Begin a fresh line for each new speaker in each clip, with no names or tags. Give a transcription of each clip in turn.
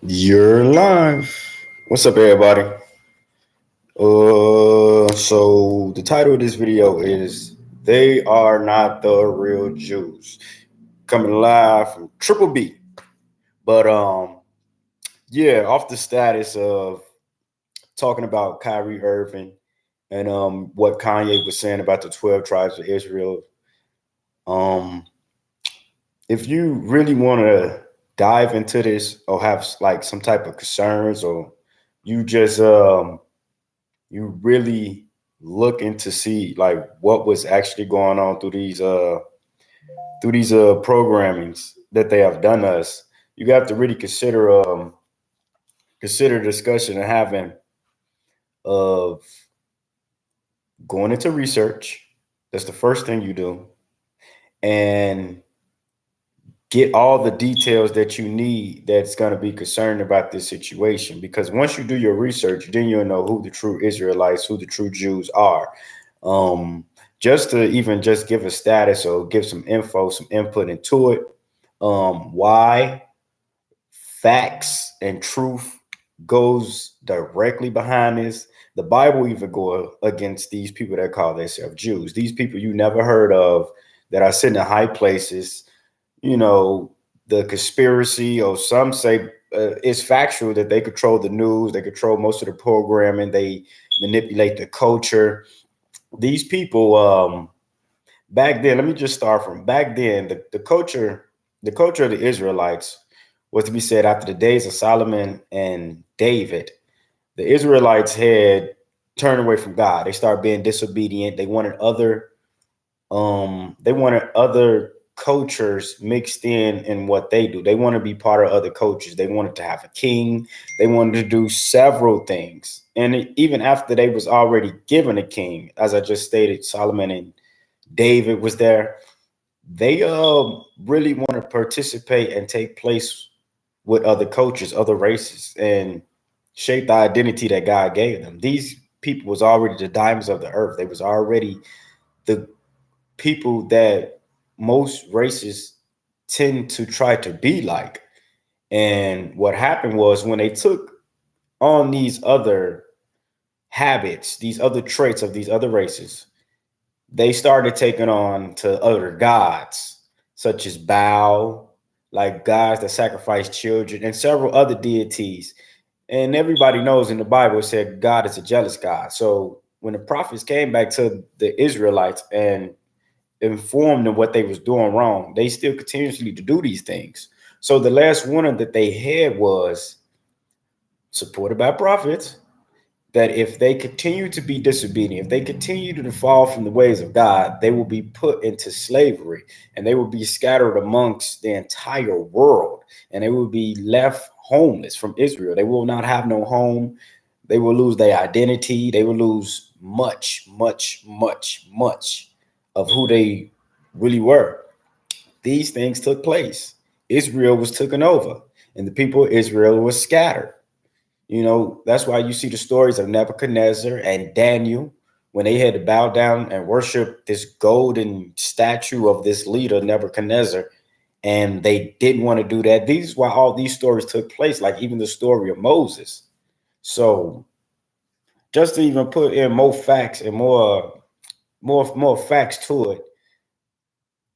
You're live. What's up, everybody? So the title of this video is "They Are Not the Real Jews." Coming live from Triple B. But yeah, off the status of talking about Kyrie Irving and what Kanye was saying about the 12 tribes of Israel. Um, if you really want to dive into this or have like some type of concerns, or you just you really looking to see like what was actually going on through these programmings that they have done to us, you have to really consider discussion and having of going into research. That's the first thing you do, and get all the details that you need that's going to be concerned about this situation. Because once you do your research, then you'll know who the true Israelites, who the true Jews are. um just to even just give a status or give some info, some input into it. Why facts and truth goes directly behind this. The Bible even go against these people that call themselves Jews, these people you never heard of, that are sitting in high places. You know, the conspiracy, or some say it's factual, that they control the news, they control most of the programming, they manipulate the culture. These people, back then, let me just start from back then. The culture of the Israelites was to be said after the days of Solomon and David. The Israelites had turned away from God. They started being disobedient. They wanted other cultures mixed in what they do. They want to be part of other cultures. They wanted to have a king. They wanted to do several things. And even after they was already given a king, as I just stated, Solomon and David was there. They really want to participate and take place with other cultures, other races, and shape the identity that God gave them. These people was already the diamonds of the earth. They was already the people that most races tend to try to be like. And what happened was, when they took on these other habits, these other traits of these other races, they started taking on to other gods, such as Baal, like gods that sacrifice children, and several other deities. And everybody knows in the Bible it said God is a jealous God. So when the prophets came back to the Israelites and informed them what they was doing wrong, they still continuously to do these things. So the last warning that they had was supported by prophets, that if they continue to be disobedient, if they continue to fall from the ways of God, they will be put into slavery, and they will be scattered amongst the entire world, and they will be left homeless from Israel. They will not have no home. They will lose their identity. They will lose much, much, much, much of who they really were. These things took place. Israel was taken over, and the people of Israel was scattered. You know, that's why you see the stories of Nebuchadnezzar and Daniel, when they had to bow down and worship this golden statue of this leader, Nebuchadnezzar, and they didn't want to do that. This is why all these stories took place, like even the story of Moses. So just to even put in more facts and more facts to it,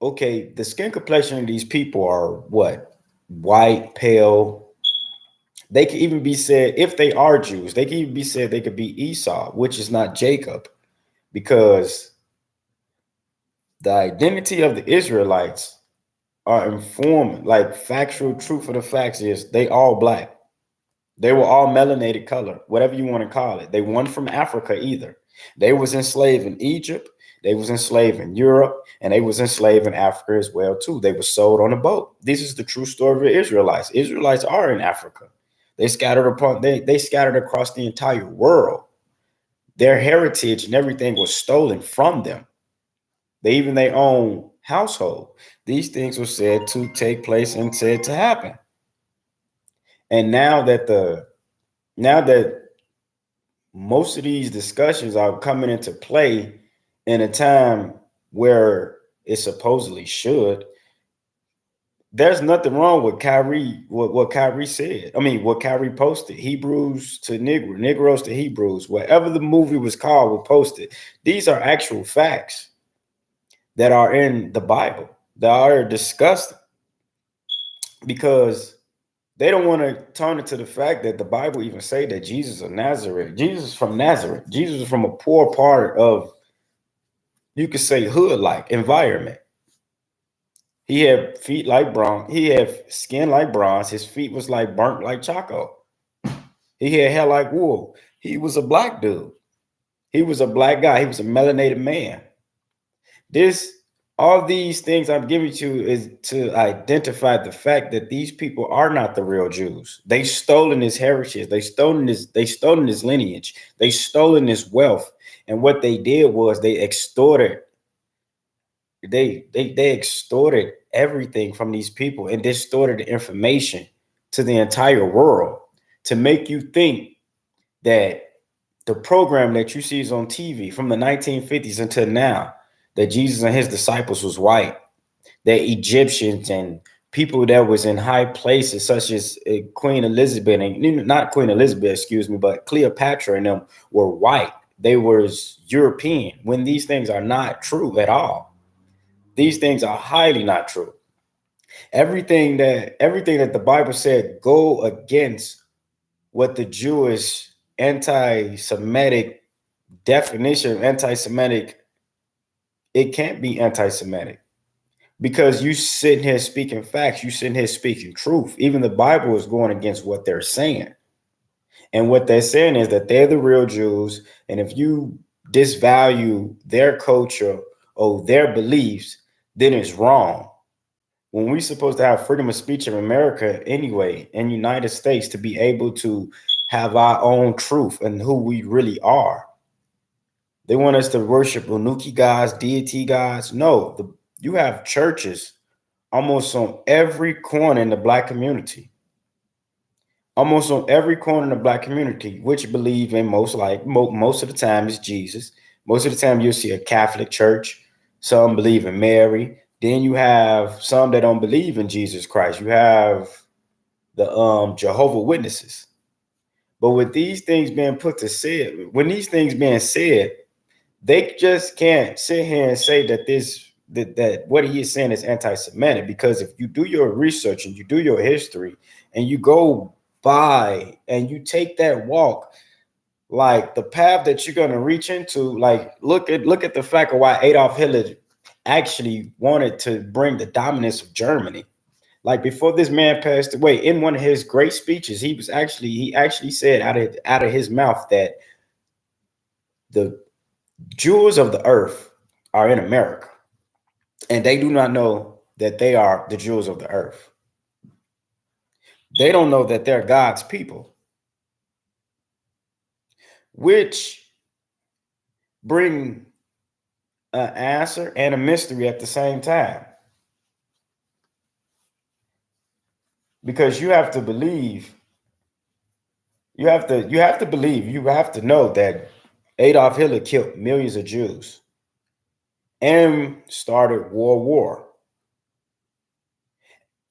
okay, the skin complexion of these people are what? White, pale. They could even be said, if they are Jews, they can even be said they could be Esau, which is not Jacob, because the identity of the Israelites are informed, like factual truth of the facts is they all black. They were all melanated color, whatever you want to call it. They weren't from Africa either. They was enslaved in Egypt, they was enslaved in Europe, and they was enslaved in Africa as well too. They were sold on a boat. This is the true story of the Israelites. Israelites are in Africa. They scattered across the entire world. Their heritage and everything was stolen from them. They even their own household. These things were said to take place and said to happen. And now that most of these discussions are coming into play in a time where it supposedly should, there's nothing wrong with Kyrie, what Kyrie said. I mean, what Kyrie posted, Hebrews to Negro, Negroes to Hebrews, whatever the movie was called, was posted. These are actual facts that are in the Bible that are discussed, because they don't want to turn it to the fact that the Bible even say that Jesus of Nazareth, Jesus from Nazareth, Jesus is from a poor part of, you could say, hood-like environment. He had feet like bronze. He had skin like bronze. His feet was like burnt like charcoal. He had hair like wool. He was a black dude. He was a black guy. He was a melanated man. This, all these things I'm giving to you is to identify the fact that these people are not the real Jews. They stolen his heritage. They stolen his lineage. They stolen his wealth. And what they did was they extorted they extorted everything from these people and distorted the information to the entire world to make you think that the program that you see is on TV from the 1950s until now, that Jesus and his disciples was white, that Egyptians and people that was in high places such as Queen Elizabeth, and not Queen Elizabeth, excuse me, but Cleopatra and them were white. They were European, when these things are not true at all. These things are highly not true. Everything that the Bible said go against what the Jewish anti-Semitic definition of anti-Semitic, it can't be anti-Semitic, because you sitting here speaking facts, you sitting here speaking truth. Even the Bible is going against what they're saying. And what they're saying is that they're the real Jews. And if you disvalue their culture or their beliefs, then it's wrong. When we're supposed to have freedom of speech in America anyway, in United States, to be able to have our own truth and who we really are. They want us to worship Unuki gods, deity gods. No, you have churches almost on every corner in the black community. Almost on every corner in the black community, which believe in most of the time is Jesus. Most of the time you'll see a Catholic church. Some believe in Mary. Then you have some that don't believe in Jesus Christ. You have the Jehovah Witnesses. But with these things being put to said, when these things being said, they just can't sit here and say that what he is saying is anti-Semitic, because if you do your research and you do your history and you go by and you take that walk, like the path that you're going to reach into, like look at the fact of why Adolf Hitler actually wanted to bring the dominance of Germany. Like before this man passed away, in one of his great speeches, he actually said out of his mouth that the Jews of the earth are in America, and they do not know that they are the Jews of the earth. They don't know that they're God's people, which bring an answer and a mystery at the same time. Because you have to believe, you have to believe, you have to know that Adolf Hitler killed millions of Jews and started World War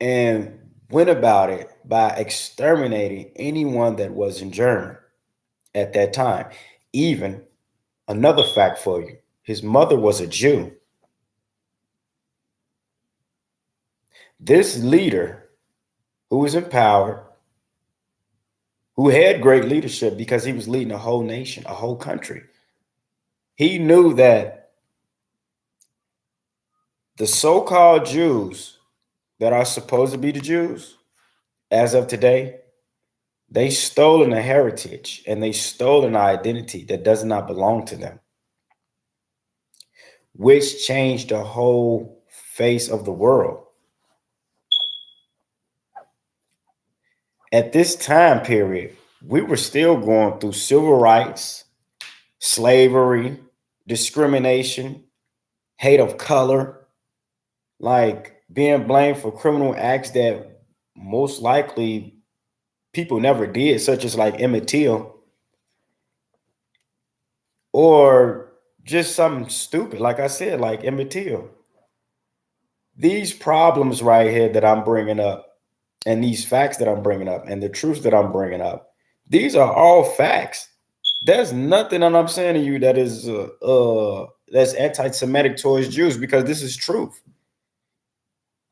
and went about it by exterminating anyone that wasn't German at that time. Even another fact for you, his mother was a Jew. This leader who was in power, who had great leadership because he was leading a whole nation, a whole country, he knew that the so-called Jews that are supposed to be the Jews as of today, they stolen a heritage and they stole an identity that does not belong to them, which changed the whole face of the world. At this time period, we were still going through civil rights, slavery, discrimination, hate of color, like being blamed for criminal acts that most likely people never did, such as like Emmett Till, or just something stupid, like I said, like Emmett Till. These problems right here that I'm bringing up, and these facts that I'm bringing up, and the truths that I'm bringing up, these are all facts. There's nothing that I'm saying to you that is that's anti-Semitic towards Jews, because this is truth.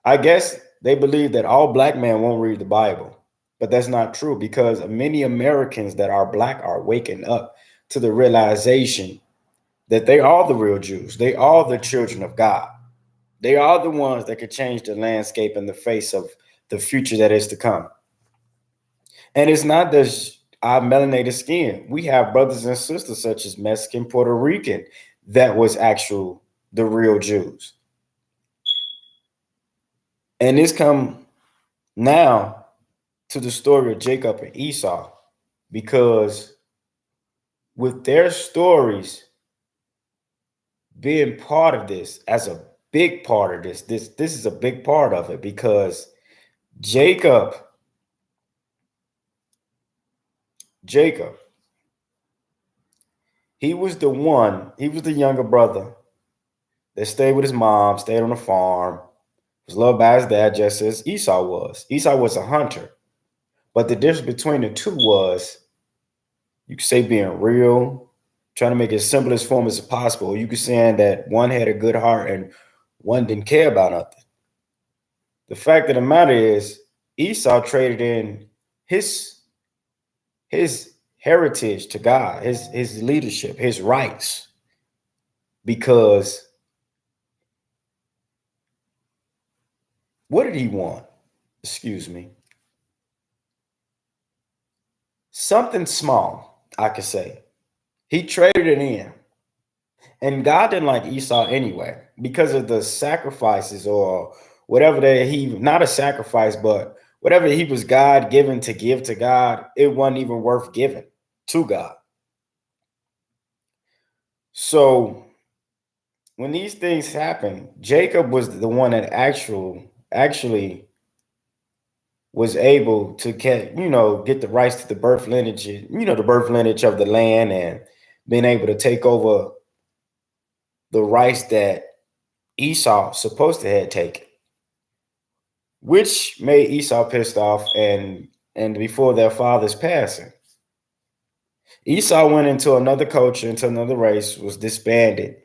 I guess they believe that all black men won't read the Bible, but that's not true, because many Americans that are black are waking up to the realization that they are the real Jews. They are the children of God. They are the ones that could change the landscape and the face of the future that is to come. And it's not just our melanated skin. We have brothers and sisters such as Mexican, Puerto Rican, that was actual the real Jews. And this come now to the story of Jacob and Esau, because with their stories being part of this, as a big part of this is a big part of it, because Jacob, Jacob, he was the younger brother that stayed with his mom, stayed on the farm, was loved by his dad just as Esau was. Esau was a hunter. But the difference between the two was, you could say, being real, trying to make it as simple as form as possible. You could say that one had a good heart and one didn't care about nothing. The fact of the matter is, Esau traded in his his heritage to God, his leadership, his rights, because what did he want? Excuse me. Something small, I could say. He traded it in. And God didn't like Esau anyway, because of the sacrifices, or whatever that he, not a sacrifice, but whatever he was God given to give to God, it wasn't even worth giving to God. So when these things happen, Jacob was the one that actually was able to get the rights to the birth lineage, the birth lineage of the land, and being able to take over the rights that Esau supposed to have taken, which made Esau pissed off, and before their father's passing, Esau went into another culture, into another race, was disbanded,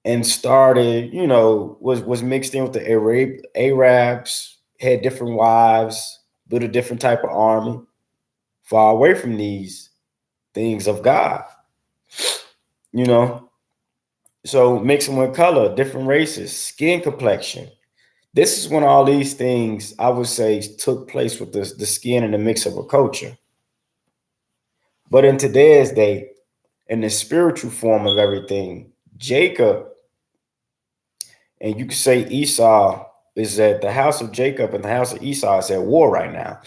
and started, was mixed in with the Arabs, had different wives, built a different type of army, far away from these things of God, you know. So mixing with color, different races, skin complexion. This is when all these things, I would say, took place with the skin and the mix of a culture. But in today's day, in the spiritual form of everything, Jacob, and you could say Esau, is that the house of Jacob and the house of Esau is at war right now.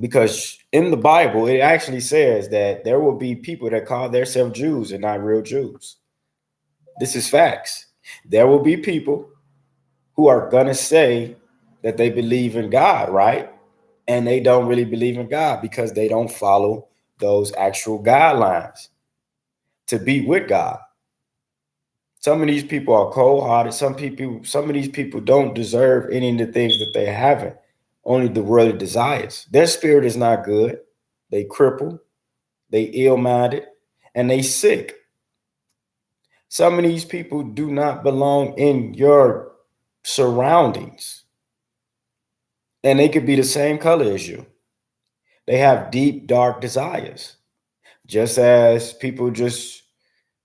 Because in the Bible, it actually says that there will be people that call themselves Jews and not real Jews. This is facts. There will be people who are going to say that they believe in God, right? And they don't really believe in God, because they don't follow those actual guidelines to be with God. Some of these people are cold-hearted. Some of these people don't deserve any of the things that they haven't, only the worldly desires. Their spirit is not good. They cripple, they ill-minded, and they sick. Some of these people do not belong in your surroundings. And they could be the same color as you. They have deep, dark desires. Just as people just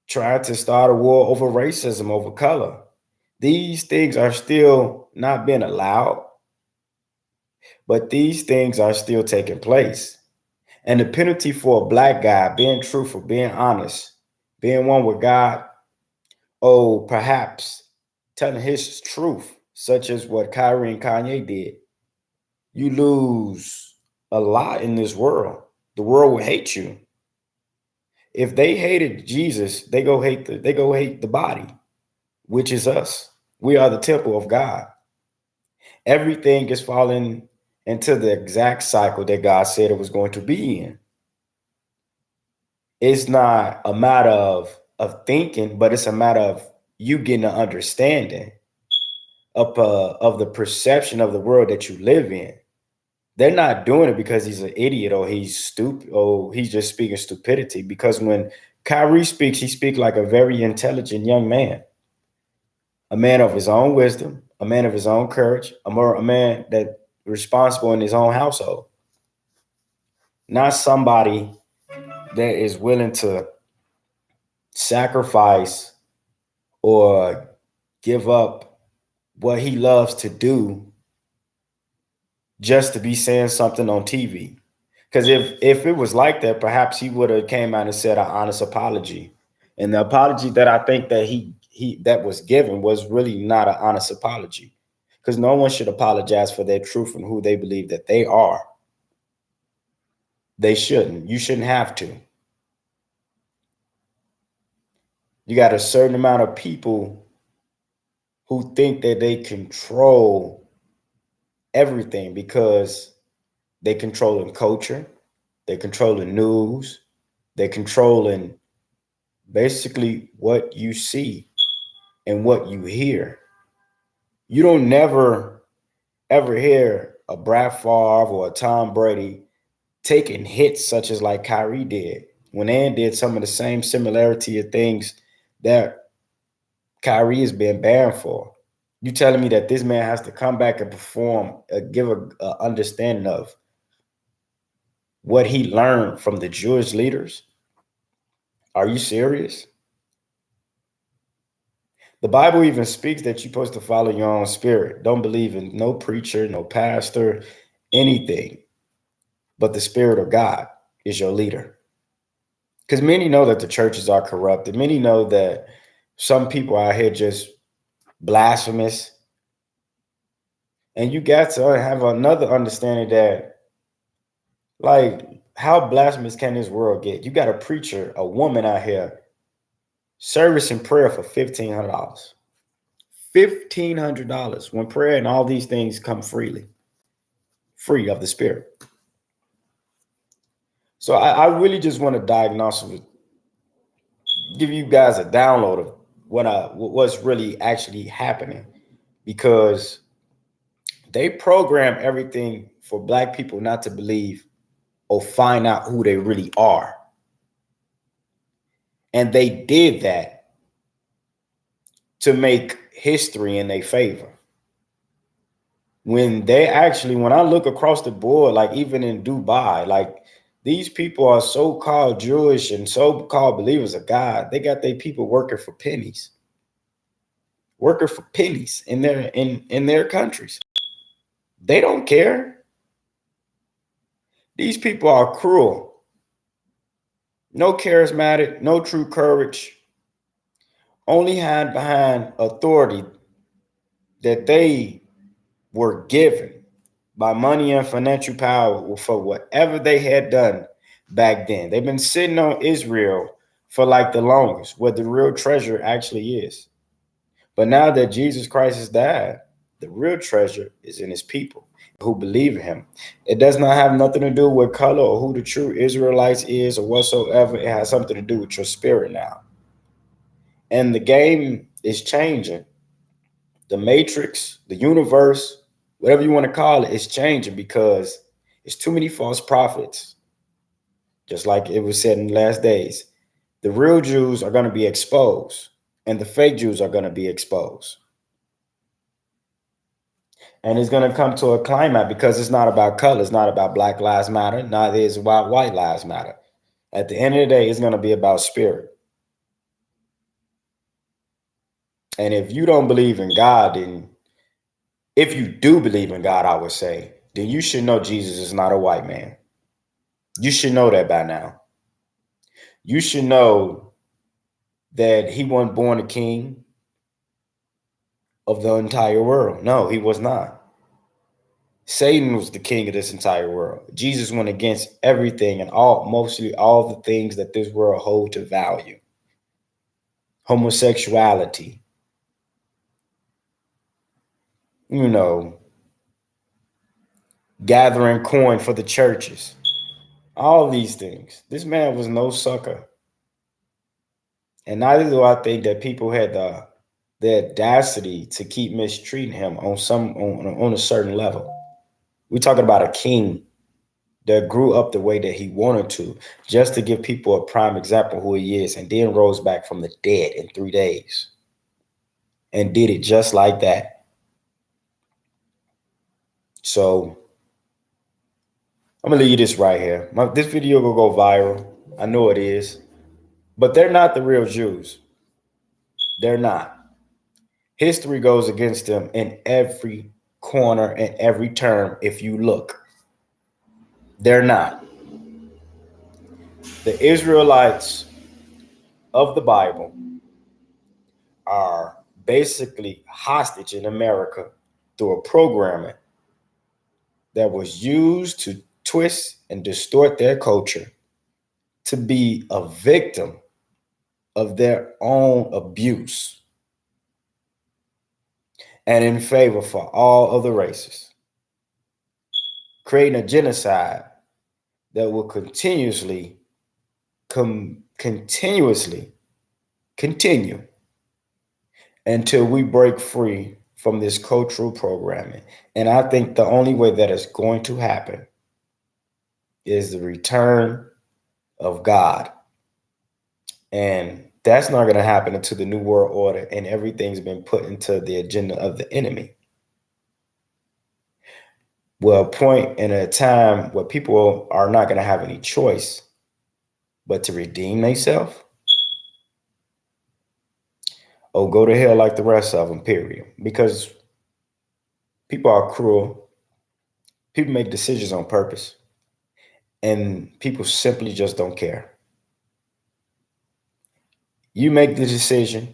try to start a war over racism, over color. These things are still not being allowed, but these things are still taking place. And the penalty for a black guy being truthful, being honest, being one with God, oh, perhaps telling his truth, such as what Kyrie and Kanye did, you lose a lot in this world. The world will hate you. If they hated Jesus, they go hate the body, which is us. We are the temple of God. Everything is falling into the exact cycle that God said it was going to be in. It's not a matter of thinking, but it's a matter of you getting an understanding of the perception of the world that you live in. They're not doing it because he's an idiot or he's stupid or he's just speaking stupidity. Because when Kyrie speaks, he speaks like a very intelligent young man, a man of his own wisdom, a man of his own courage, a man that responsible in his own household, not somebody that is willing to sacrifice or give up what he loves to do just to be saying something on TV. Because if it was like that, perhaps he would have came out and said an honest apology. And the apology that I think that he that was given was really not an honest apology. Because no one should apologize for their truth and who they believe that they are. They shouldn't. You shouldn't have to. You got a certain amount of people who think that they control everything because they controlling culture, they're controlling news, they're controlling basically what you see and what you hear. You don't never ever hear a Brad Favre or a Tom Brady taking hits such as like Kyrie did when they did some of the same similarity of things that Kyrie has been banned for. You telling me that this man has to come back and perform, give a understanding of what he learned from the Jewish leaders? Are you serious? The Bible even speaks that you're supposed to follow your own spirit. Don't believe in no preacher, no pastor, anything, but the Spirit of God is your leader. Because many know that the churches are corrupted. Many know that some people out here just blasphemous. And you got to have another understanding that, like, how blasphemous can this world get? You got a preacher, a woman out here, service and prayer for $1,500. $1,500 when prayer and all these things come freely, free of the Spirit. So I really just want to diagnose, give you guys a download of what's really actually happening, because they program everything for Black people not to believe or find out who they really are. And they did that to make history in their favor. When I look across the board, like even in Dubai, like these people are so-called Jewish and so-called believers of God. They got their people working for pennies in their countries. They don't care. These people are cruel, no charismatic, no true courage, only hide behind authority that they were given by money and financial power for whatever they had done back then. They've been sitting on Israel for like the longest, where the real treasure actually is. But now that Jesus Christ has died, the real treasure is in his people who believe in him. It does not have nothing to do with color or who the true Israelites is or whatsoever. It has something to do with your spirit now. And the game is changing. The matrix, the universe, whatever you want to call it, is changing because it's too many false prophets. Just like it was said in the last days, the real Jews are going to be exposed and the fake Jews are going to be exposed. And it's going to come to a climax because it's not about color. It's not about Black Lives Matter. Neither is about White Lives Matter. At the end of the day, it's going to be about spirit. And if you don't believe in God, then if you do believe in God, I would say, then you should know Jesus is not a white man. You should know that by now. You should know that he wasn't born a king of the entire world. No, he was not. Satan was the king of this entire world. Jesus went against everything and mostly all the things that this world hold to value. Homosexuality, gathering coin for the churches, all these things. This man was no sucker. And neither do I think that people had the the audacity to keep mistreating him on a certain level. We're talking about a king that grew up the way that he wanted to, just to give people a prime example of who he is, and then rose back from the dead in 3 days and did it just like that. So I'm gonna leave you this right here. This video will go viral. I know it is, but they're not the real Jews. They're not. History goes against them in every corner and every term. If you look, they're not. The Israelites of the Bible are basically hostage in America through a programming that was used to twist and distort their culture to be a victim of their own abuse and in favor for all other races, creating a genocide that will continuously continue until we break free from this cultural programming. And I think the only way that is going to happen is the return of God. And that's not going to happen until the New World Order and everything's been put into the agenda of the enemy. Well, a point in a time where people are not going to have any choice but to redeem themselves or go to hell like the rest of them, period. Because people are cruel. People make decisions on purpose. And people simply just don't care. You make the decision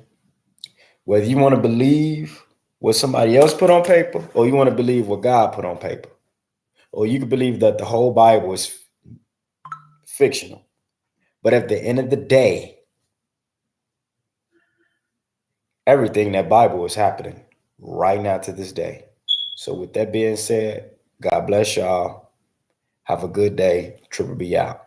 whether you want to believe what somebody else put on paper or you want to believe what God put on paper. Or you can believe that the whole Bible is fictional. But at the end of the day, everything in that Bible is happening right now to this day. So with that being said, God bless y'all. Have a good day. Triple B out.